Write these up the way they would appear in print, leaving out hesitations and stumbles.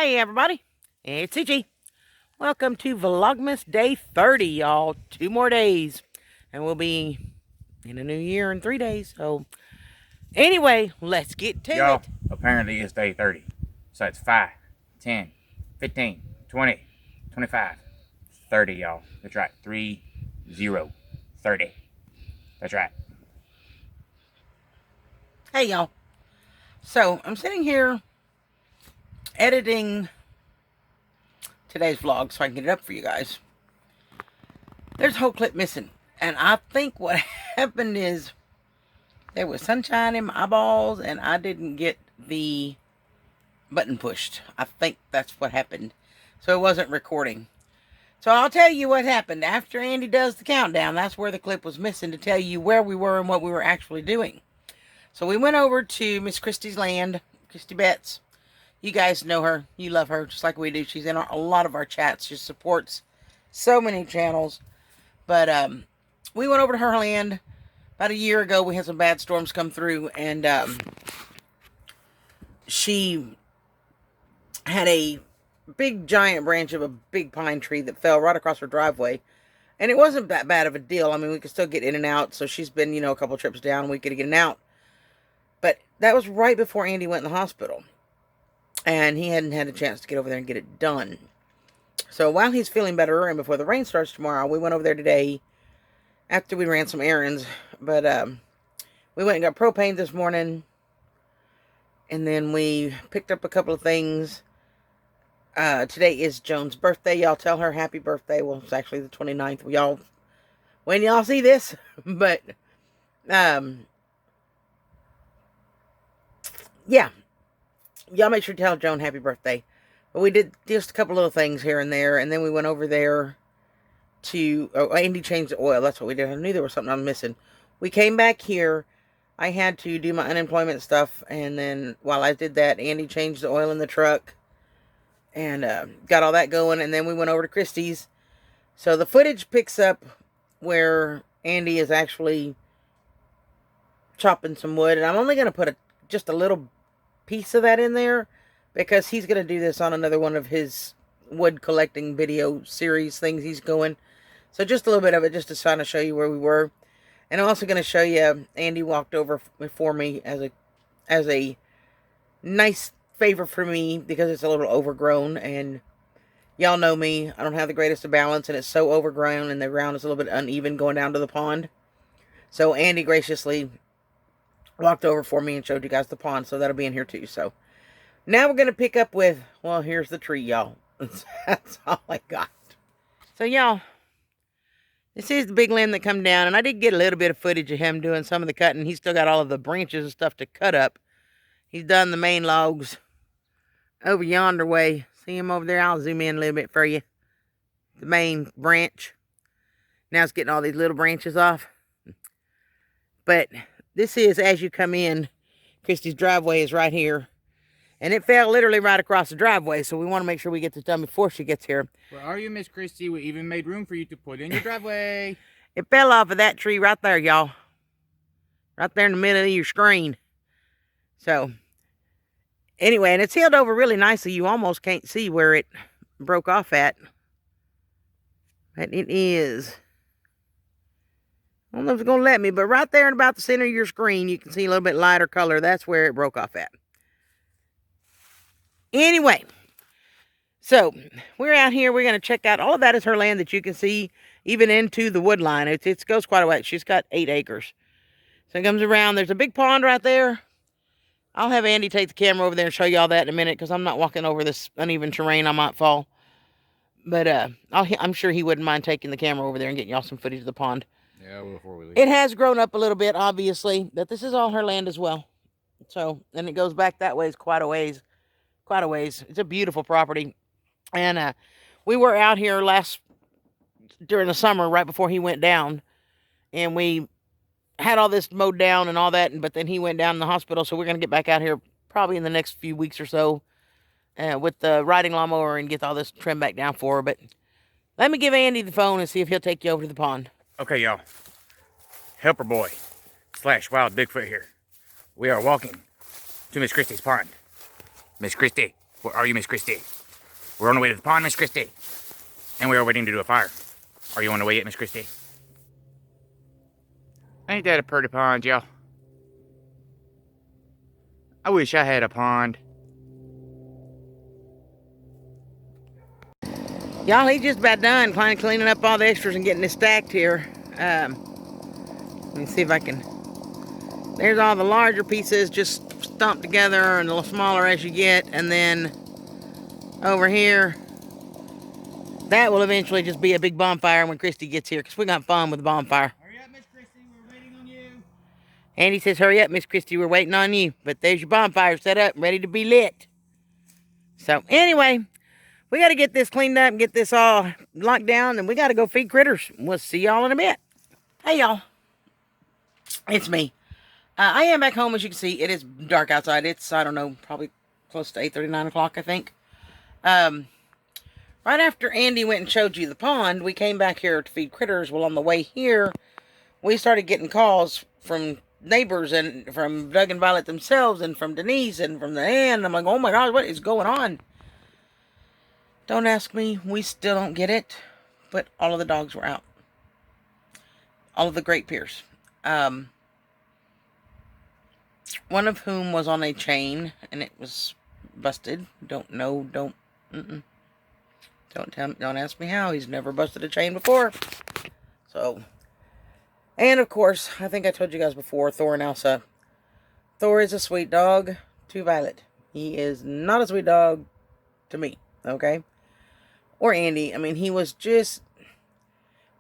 Hey everybody, it's CG. Welcome to Vlogmas Day 30, y'all. 2 more days, and we'll be in a new year in 3 days. So, anyway, let's get to Y'all, it. apparently it's day 30. So it's 5, 10, 15, 20, 25, 30, y'all. That's right. 30. That's right. Hey y'all. So, I'm sitting here editing today's vlog so I can get it up for you guys. There's a whole clip missing, and I think what happened is there was sunshine in my eyeballs and I didn't get the button pushed. I think that's what happened. So it wasn't recording. So I'll tell you what happened. After Andy does the countdown, that's where the clip was missing to tell you where we were and what we were actually doing. So we went over to Miss Christie's land, Christie Betts. You guys know her. You love her just like we do. She's in a lot of our chats. She supports so many channels. But we went over to her land about a year ago. We had some bad storms come through, and she had a big giant branch of a big pine tree that fell right across her driveway. And it wasn't that bad of a deal. I mean, we could still get in and out. So she's been, a couple trips down. We could get in and out. But that was right before Andy went in the hospital. And he hadn't had a chance to get over there and get it done. So while he's feeling better and before the rain starts tomorrow, we went over there today after we ran some errands. But we went and got propane this morning. And then we picked up a couple of things. Today is Joan's birthday. Y'all tell her happy birthday. Well, it's actually the 29th. When y'all see this. But, yeah. Y'all make sure to tell Joan happy birthday. But we did just a couple little things here and there. And then we went over there to... Oh, Andy changed the oil. That's what we did. I knew there was something I'm missing. We came back here. I had to do my unemployment stuff. And then while I did that, Andy changed the oil in the truck. And got all that going. And then we went over to Christie's. So the footage picks up where Andy is actually chopping some wood. And I'm only going to put just a little piece of that in there, because he's going to do this on another one of his wood collecting video series things he's going. So just a little bit of it, just to kind of show you where we were. And I'm also going to show you, Andy walked over for me as a nice favor for me, because it's a little overgrown. And y'all know me, I don't have the greatest of balance, and it's so overgrown, and the ground is a little bit uneven going down to the pond. So Andy graciously walked over for me and showed you guys the pond, so that'll be in here too. So now we're going to pick up with, well, here's the tree, y'all. That's all I got. So y'all, this is the big limb that come down, and I did get a little bit of footage of him doing some of the cutting. He's still got all of the branches and stuff to cut up. He's done the main logs over yonder way. See him over there? I'll zoom in a little bit for you. The main branch. Now it's getting all these little branches off. But this is, as you come in, Christie's driveway is right here. And it fell literally right across the driveway, so we want to make sure we get this done before she gets here. Where are you, Miss Christie? We even made room for you to put in your driveway. It fell off of that tree right there, y'all. Right there in the middle of your screen. So, anyway, and it's healed over really nicely. You almost can't see where it broke off at. But it is... I don't know if it's going to let me, but right there in about the center of your screen, you can see a little bit lighter color. That's where it broke off at. Anyway, so we're out here. We're going to check out. All of that is her land that you can see even into the wood line. It goes quite a way. She's got 8 acres. So it comes around. There's a big pond right there. I'll have Andy take the camera over there and show you all that in a minute, because I'm not walking over this uneven terrain. I might fall. But I'm sure he wouldn't mind taking the camera over there and getting y'all some footage of the pond. Yeah, before we leave. It has grown up a little bit, obviously, but this is all her land as well. So, and it goes back that ways, quite a ways. Quite a ways. It's a beautiful property. And we were out here during the summer, right before he went down. And we had all this mowed down and all that, but then he went down in the hospital. So we're going to get back out here probably in the next few weeks or so with the riding lawnmower and get all this trimmed back down for her. But let me give Andy the phone and see if he'll take you over to the pond. Okay, y'all. Helper boy / Wild Bigfoot here. We are walking to Miss Christie's pond. Miss Christie, Where are you, Miss Christie? We're on the way to the pond, Miss Christie. And we are waiting to do a fire. Are you on the way yet, Miss Christie? Ain't that a pretty pond, y'all? I wish I had a pond. Y'all, he just about done cleaning up all the extras and getting it stacked here. Let me see if I can. There's all the larger pieces just stumped together and a little smaller as you get. And then over here, that will eventually just be a big bonfire when Christy gets here, because we got fun with the bonfire. Hurry up, Miss Christie. We're waiting on you. Andy says, hurry up, Miss Christie. We're waiting on you. But there's your bonfire set up, ready to be lit. So anyway, we got to get this cleaned up and get this all locked down, and we got to go feed critters. We'll see y'all in a bit. Hey, y'all. It's me. I am back home, as you can see. It is dark outside. It's, I don't know, probably close to 8:30, 9 o'clock, I think. Right after Andy went and showed you the pond, we came back here to feed critters. Well, on the way here, we started getting calls from neighbors and from Doug and Violet themselves and from Denise and from the aunt. I'm like, oh my gosh, what is going on? Don't ask me. We still don't get it. But all of the dogs were out. All of the Great Pyres. One of whom was on a chain and it was busted. Don't know. Don't ask me how. He's never busted a chain before. So, and of course, I think I told you guys before, Thor and Elsa. Thor is a sweet dog to Violet. He is not a sweet dog to me, okay? Or Andy. I mean, he was just,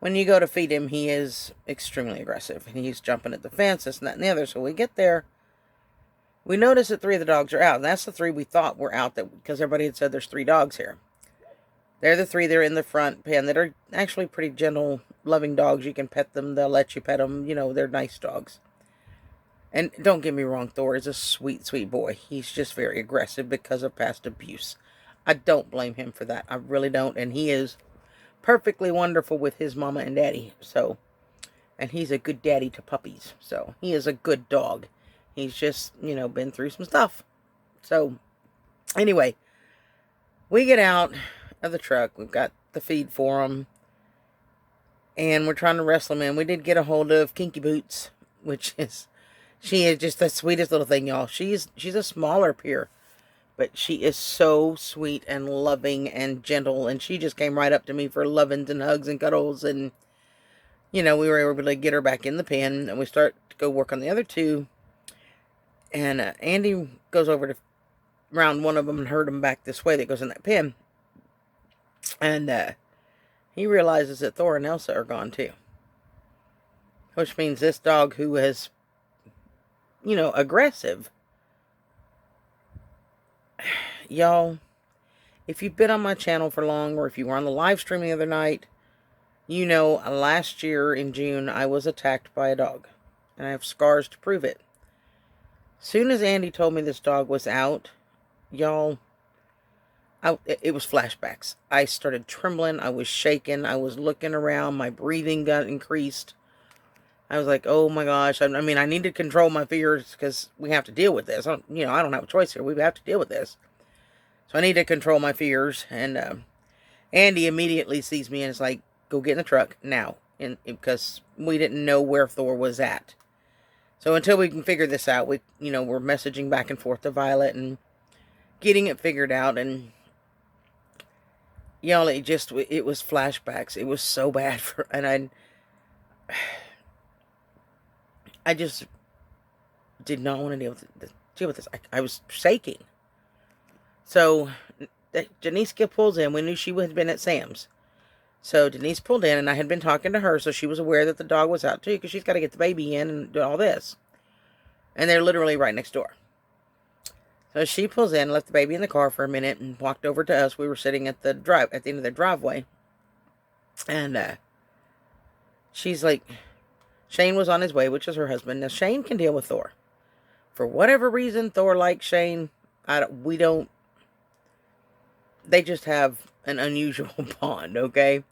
when you go to feed him, he is extremely aggressive. And he's jumping at the fence, this and that and the other. So we get there. We notice that 3 of the dogs are out. And that's the 3 we thought were out, because everybody had said there's 3 dogs here. They're the 3 that are in the front pen that are actually pretty gentle, loving dogs. You can pet them. They'll let you pet them. You know, they're nice dogs. And don't get me wrong, Thor is a sweet, sweet boy. He's just very aggressive because of past abuse. I don't blame him for that. I really don't. And he is perfectly wonderful with his mama and daddy. So, and he's a good daddy to puppies. So, he is a good dog. He's just, you know, been through some stuff. So, anyway, we get out of the truck. We've got the feed for him. And we're trying to wrestle him in. We did get a hold of Kinky Boots, which is, she is just the sweetest little thing, y'all. She's a smaller Pyre. But she is so sweet and loving and gentle. And she just came right up to me for lovings and hugs and cuddles. And, you know, we were able to get her back in the pen. And we start to go work on the other 2. And Andy goes over to round one of them and herd him back this way that goes in that pen. And he realizes that Thor and Elsa are gone too. Which means this dog who is, you know, aggressive. Y'all, if you've been on my channel for long, or if you were on the live stream the other night, you know last year in June I was attacked by a dog. And I have scars to prove it. Soon as Andy told me this dog was out, y'all, it was flashbacks. I started trembling. I was shaking. I was looking around. My breathing got increased. I was like, oh my gosh. I mean, I need to control my fears because we have to deal with this. I don't have a choice here. We have to deal with this. So I need to control my fears. And Andy immediately sees me and is like, go get in the truck now. Because we didn't know where Thor was at. So until we can figure this out, we're messaging back and forth to Violet and getting it figured out. And y'all, it was flashbacks. It was so bad and I just did not want to deal with this. I was shaking. So Denise pulls in. We knew she had been at Sam's. So Denise pulled in, and I had been talking to her, so she was aware that the dog was out too, because she's got to get the baby in and do all this. And they're literally right next door. So she pulls in, left the baby in the car for a minute, and walked over to us. We were sitting at the end of the driveway. And she's like, Shane was on his way, which is her husband. Now, Shane can deal with Thor. For whatever reason, Thor likes Shane. They just have an unusual bond, okay?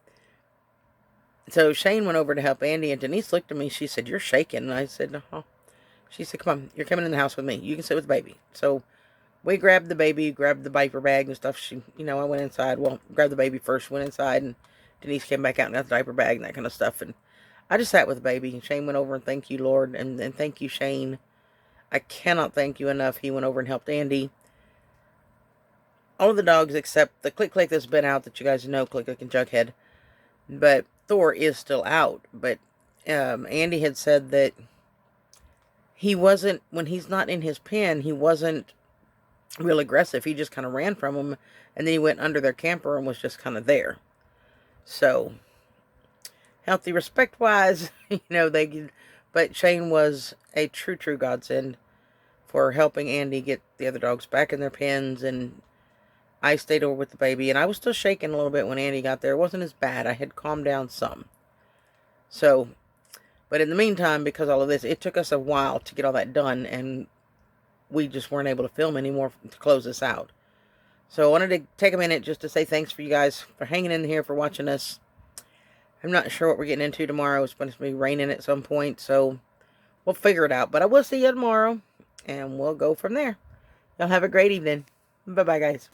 So Shane went over to help Andy, and Denise looked at me. She said, you're shaking. And I said, no. She said, come on, you're coming in the house with me. You can sit with the baby. So we grabbed the baby, grabbed the diaper bag and stuff. She, I went inside. Well, grabbed the baby first, went inside, and Denise came back out and got the diaper bag and that kind of stuff. And I just sat with the baby. And Shane went over and thank you, Lord, and thank you, Shane. I cannot thank you enough. He went over and helped Andy. All of the dogs except the Click Click that's been out that you guys know, Click Click and Jughead. But Thor is still out. But Andy had said that he wasn't, when he's not in his pen, he wasn't real aggressive. He just kind of ran from them, and then he went under their camper and was just kind of there. So, healthy, respect-wise, but Shane was a true godsend for helping Andy get the other dogs back in their pens, and I stayed over with the baby, and I was still shaking a little bit when Andy got there. It wasn't as bad. I had calmed down some. So, but in the meantime, because all of this, it took us a while to get all that done, and we just weren't able to film anymore to close this out. So I wanted to take a minute just to say thanks for you guys for hanging in here, for watching us. I'm not sure what we're getting into tomorrow. It's supposed to be raining at some point, so we'll figure it out. But I will see you tomorrow, and we'll go from there. Y'all have a great evening. Bye-bye, guys.